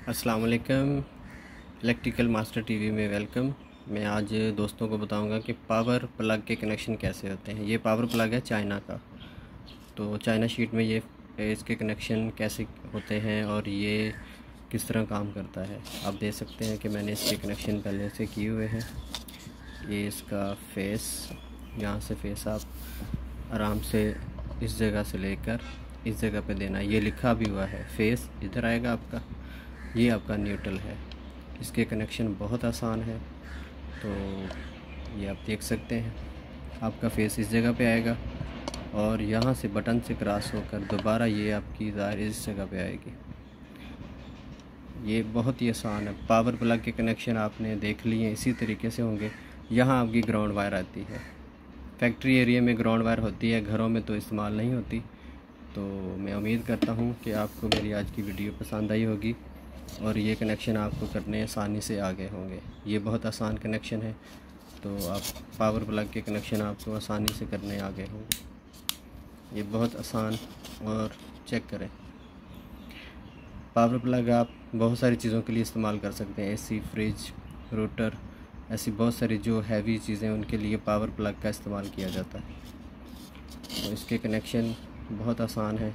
अस्सलाम वालेकुम। Electrical master TV में वेलकम। मैं आज दोस्तों को बताऊंगा कि पावर प्लग के कनेक्शन कैसे होते हैं। ये पावर प्लग है चाइना का, तो चाइना शीट में ये इसके कनेक्शन कैसे होते हैं और ये किस तरह काम करता है। आप देख सकते हैं कि मैंने इसके कनेक्शन पहले से किए हुए हैं। ये इसका फेस, यहाँ से फेस आप आराम से इस जगह से लेकर इस जगह पे देना। ये लिखा भी हुआ है, फेस इधर आएगा आपका, ये आपका न्यूट्रल है। इसके कनेक्शन बहुत आसान है, तो ये आप देख सकते हैं। आपका फेस इस जगह पे आएगा और यहाँ से बटन से क्रॉस होकर दोबारा ये आपकी वायर इस जगह पे आएगी। ये बहुत ही आसान है। पावर प्लग के कनेक्शन आपने देख लिए इसी तरीके से होंगे। यहाँ आपकी ग्राउंड वायर आती है। फैक्ट्री एरिया में ग्राउंड वायर होती है, घरों में तो इस्तेमाल नहीं होती। तो मैं उम्मीद करता हूँ कि आपको मेरी आज की वीडियो पसंद आई होगी और ये कनेक्शन आपको करने आसानी से आ गए होंगे। ये बहुत आसान कनेक्शन है, तो आप पावर प्लग के कनेक्शन आपको आसानी से करने आ गए होंगे। ये बहुत आसान, और चेक करें। पावर प्लग आप बहुत सारी चीज़ों के लिए इस्तेमाल कर सकते हैं। एसी, फ्रिज, रूटर, ऐसी बहुत सारी जो हैवी चीज़ें उनके लिए पावर प्लग का इस्तेमाल किया जाता है। तो इसके कनेक्शन बहुत आसान है।